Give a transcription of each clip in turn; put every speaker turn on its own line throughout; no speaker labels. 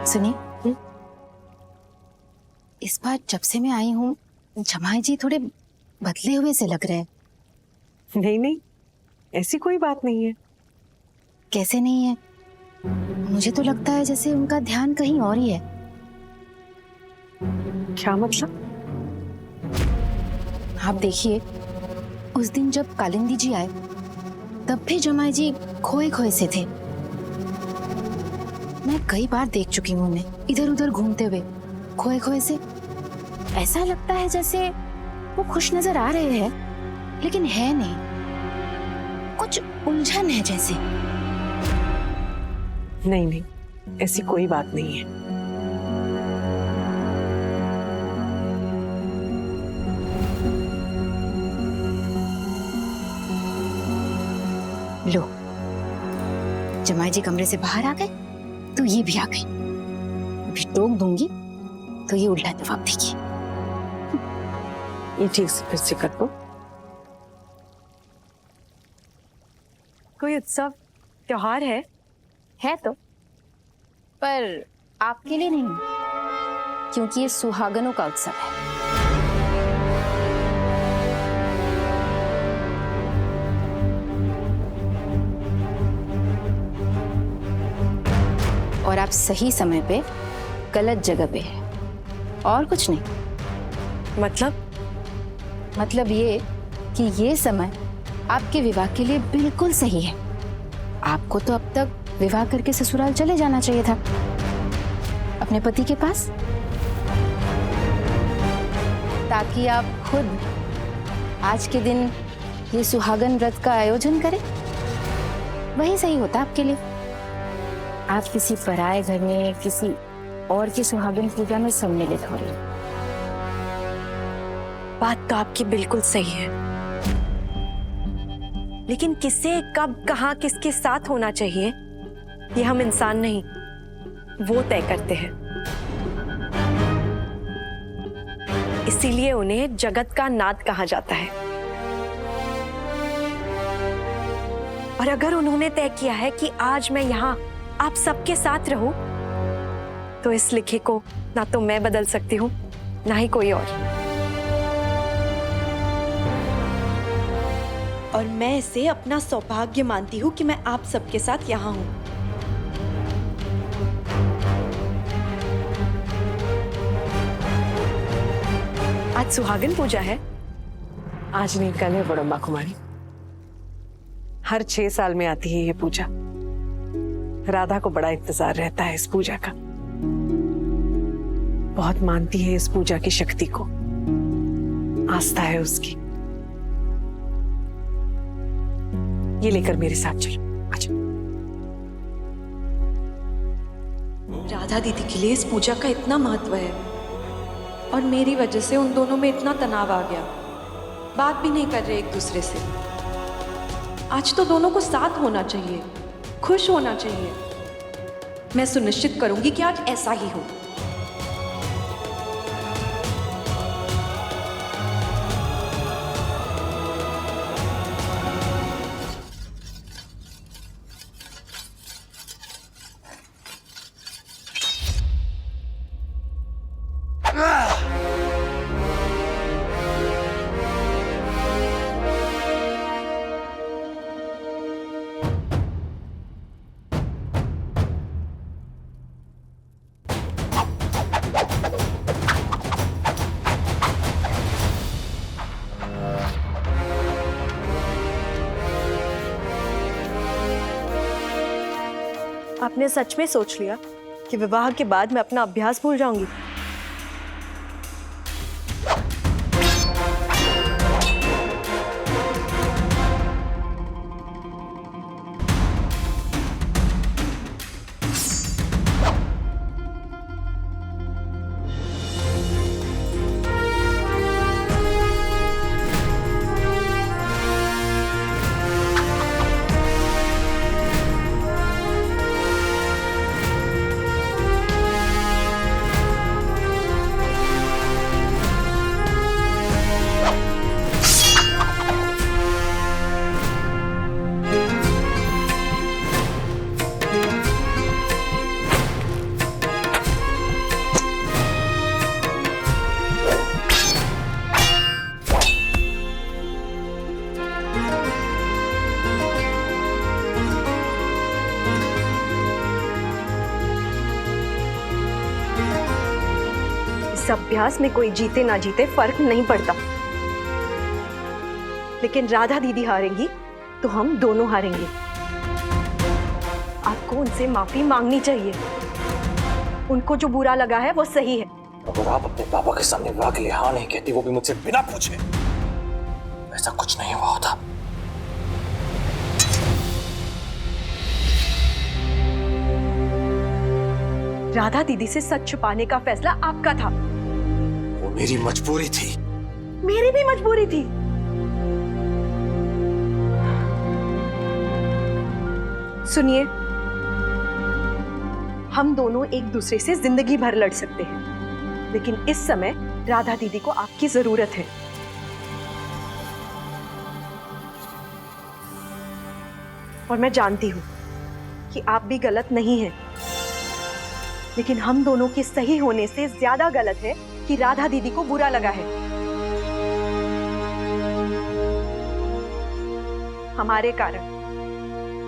सुनिए, इस बार जब से मैं आई हूँ जमाई जी थोड़े बदले हुए से लग रहे हैं।
नहीं नहीं, ऐसी कोई बात नहीं है।
कैसे नहीं है? मुझे तो लगता है जैसे उनका ध्यान कहीं और ही है।
क्या मतलब?
आप देखिए, उस दिन जब कालिंदी जी आए तब भी जमाई जी खोए खोए से थे। मैं कई बार देख चुकी हूँ उन्हें इधर उधर घूमते हुए खोए खोए से। ऐसा लगता है जैसे वो खुश नजर आ रहे हैं लेकिन है नहीं, कुछ उलझन है जैसे।
नहीं नहीं, ऐसी कोई बात नहीं है।
लो, जमाई जी कमरे से बाहर आ गए तो ये भी आ गई। अभी टोक दूंगी तो ये उल्टा जवाब देगी।
ये ठीक से फिर से कर दो। कोई उत्सव त्योहार है
तो, पर आपके लिए नहीं, क्योंकि ये सुहागनों का उत्सव है। और आप सही समय पे गलत जगह पे हैं, और कुछ नहीं। मतलब ये कि ये समय आपके विवाह के लिए बिल्कुल सही है। आपको तो अब तक विवाह करके ससुराल चले जाना चाहिए था, अपने पति के पास, ताकि आप खुद आज के दिन ये सुहागन व्रत का आयोजन करें। वही सही होता आपके लिए। आप किसी पराये घर में किसी और की सुहागन पूजा में सम्मिलित हो रही।
बात तो आपकी बिल्कुल सही है, लेकिन किससे कब कहाँ किसके साथ होना चाहिए ये हम इंसान नहीं, वो तय करते हैं। इसीलिए उन्हें जगत का नाथ कहा जाता है। और अगर उन्होंने तय किया है कि आज मैं यहाँ आप सबके साथ रहूं, तो इस लिखे को ना तो मैं बदल सकती हूँ ना ही कोई और मैं इसे अपना सौभाग्य मानती हूँ कि मैं आप सबके साथ यहाँ हूँ। आज सुहागन पूजा है।
आज नहीं, कल है बड़म्बा कुमारी। हर 6 साल में आती है ये पूजा। राधा को बड़ा इंतजार रहता है इस पूजा का। बहुत मानती है इस पूजा की शक्ति को, आस्था है उसकी। ये लेकर मेरे साथ चलो, आजा।
राधा दीदी के लिए इस पूजा का इतना महत्व है और मेरी वजह से उन दोनों में इतना तनाव आ गया, बात भी नहीं कर रहे एक दूसरे से। आज तो दोनों को साथ होना चाहिए, खुश होना चाहिए। मैं सुनिश्चित करूंगी कि आज ऐसा ही हो। आपने सच में सोच लिया कि विवाह के बाद मैं अपना अभ्यास भूल जाऊंगी?
इस अभ्यास में कोई जीते ना जीते फर्क नहीं पड़ता, लेकिन राधा दीदी हारेंगी तो हम दोनों हारेंगे। आपको उनसे माफी मांगनी चाहिए। उनको जो बुरा लगा है वो सही है।
अगर आप अपने पापा के सामने विवाह के लिए हाँ नहीं कहती, वो भी मुझसे बिना पूछे, ऐसा कुछ नहीं हुआ होता।
राधा दीदी से सच छुपाने का फैसला आपका था।
वो मेरी मजबूरी थी।
मेरी भी मजबूरी थी। सुनिए, हम दोनों एक दूसरे से जिंदगी भर लड़ सकते हैं, लेकिन इस समय राधा दीदी को आपकी जरूरत है। और मैं जानती हूं कि आप भी गलत नहीं हैं, लेकिन हम दोनों के सही होने से ज्यादा गलत है कि राधा दीदी को बुरा लगा है। हमारे कारण,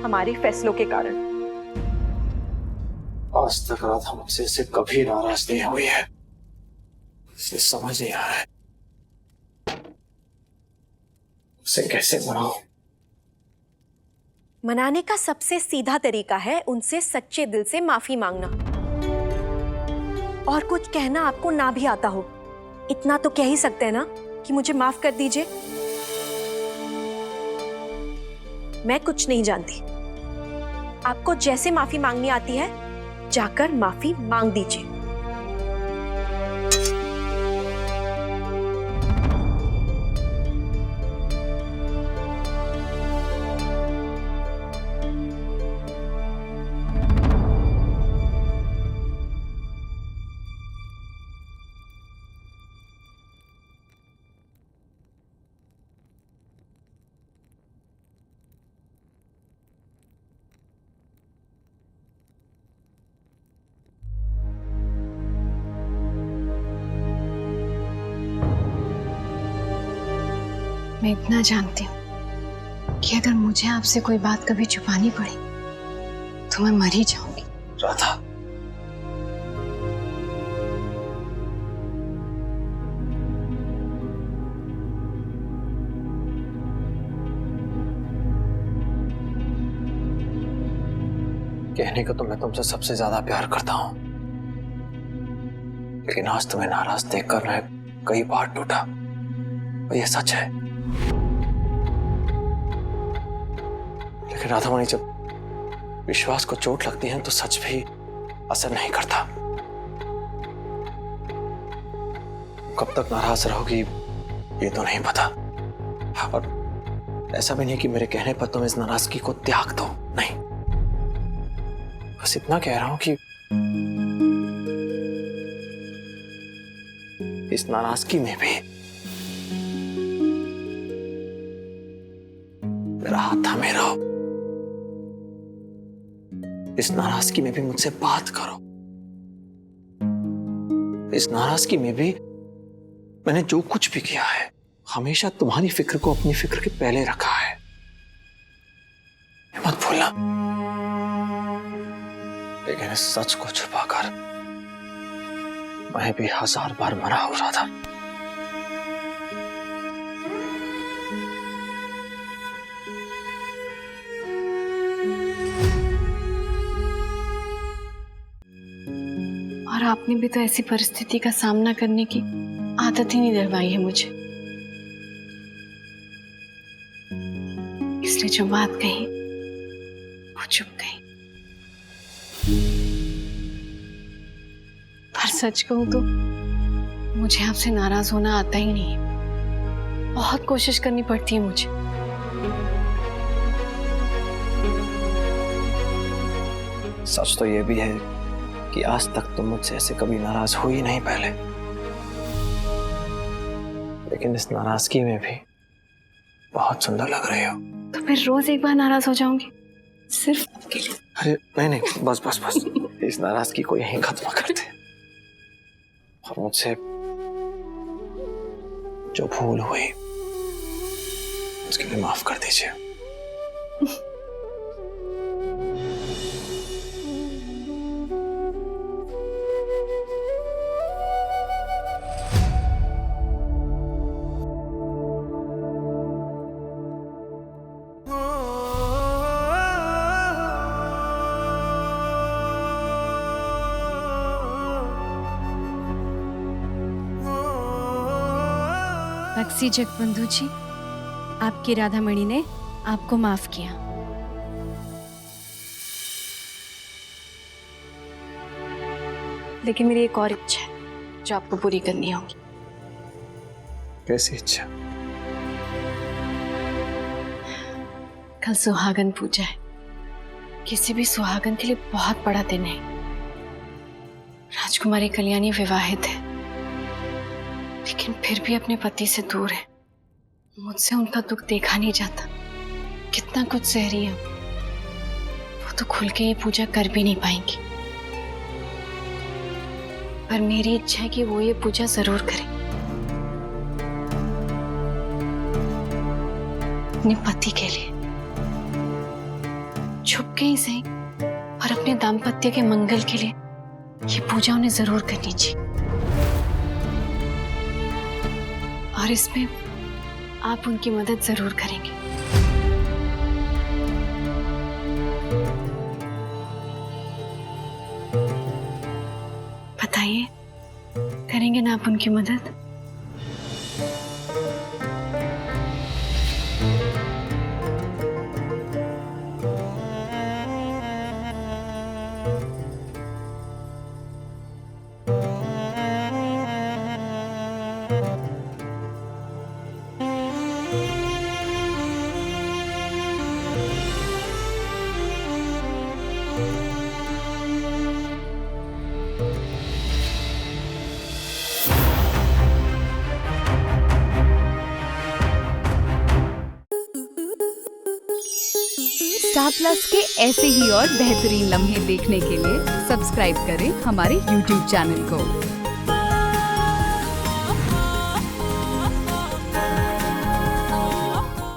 हमारे फैसलों के कारण।
आज तक राधा मुझसे से कभी नाराज नहीं हुई है, इसे समझ नहीं आ रहा है उसे कैसे मनाऊं।
मनाने का सबसे सीधा तरीका है उनसे सच्चे दिल से माफी मांगना। और कुछ कहना आपको ना भी आता हो, इतना तो कह ही सकते हैं ना कि मुझे माफ कर दीजिए। मैं कुछ नहीं जानती। आपको जैसे माफी मांगनी आती है, जाकर माफी मांग दीजिए।
मैं इतना जानती हूँ कि अगर मुझे आपसे कोई बात कभी छुपानी पड़ी तो मैं मर ही जाऊंगी।
राधा, कहने को तो मैं तुमसे सबसे ज्यादा प्यार करता हूं, लेकिन आज तुम्हें नाराज देखकर मैं कई बार टूटा, और ये सच है। लेकिन राधामणि, जब विश्वास को चोट लगती है तो सच भी असर नहीं करता। कब तक नाराज रहोगी ये तो नहीं पता, और ऐसा भी नहीं कि मेरे कहने पर तुम इस नाराजगी को त्याग दो, नहीं। बस इतना कह रहा हूं कि इस नाराजगी में भी मेरा हाथ थामे रहो। इस नाराजगी में भी मुझसे बात करो। इस नाराजगी में भी मैंने जो कुछ भी किया है, हमेशा तुम्हारी फिक्र को अपनी फिक्र के पहले रखा है, मत भूलना। लेकिन इस सच को छुपाकर मैं भी 1000 बार मरा हो रहा था।
और आपने भी तो ऐसी परिस्थिति का सामना करने की आदत ही नहीं डलवाई है मुझे, इसलिए जो बात कही वो चुप गई। पर सच कहूं तो मुझे आपसे नाराज होना आता ही नहीं है। बहुत कोशिश करनी पड़ती है मुझे।
सच तो ये भी है कि आज तक तुम मुझसे ऐसे कभी नाराज हुई नहीं पहले, लेकिन इस नाराजगी में भी बहुत सुंदर लग रही हो।
तो फिर रोज एक बार नाराज हो जाऊंगी सिर्फ आपके लिए।
अरे नहीं नहीं, बस बस बस, इस नाराजगी को यहीं खत्म करते और मुझसे जो भूल हुई उसके लिए माफ कर दीजिए।
बक्सी जगबंधु जी, आपकी राधामणि ने आपको माफ किया।
लेकिन मेरी एक और इच्छा है जो आपको पूरी करनी होगी।
कैसी इच्छा?
कल सुहागन पूजा है। किसी भी सुहागन के लिए बहुत बड़ा दिन है। राजकुमारी कल्याणी विवाहित है, लेकिन फिर भी अपने पति से दूर है। मुझसे उनका दुख देखा नहीं जाता। कितना कुछ सह रही है वो तो खुल के ये पूजा कर भी नहीं पाएंगी। पर मेरी इच्छा है कि वो ये पूजा जरूर करें, अपने पति के लिए, छुप के ही सही, और अपने दाम्पत्य के मंगल के लिए ये पूजा उन्हें जरूर करनी चाहिए। और इसमें आप उनकी मदद जरूर करेंगे। बताइए, करेंगे ना आप उनकी मदद?
स्टार प्लस के ऐसे ही और बेहतरीन लम्हे देखने के लिए सब्सक्राइब करें हमारे YouTube चैनल को।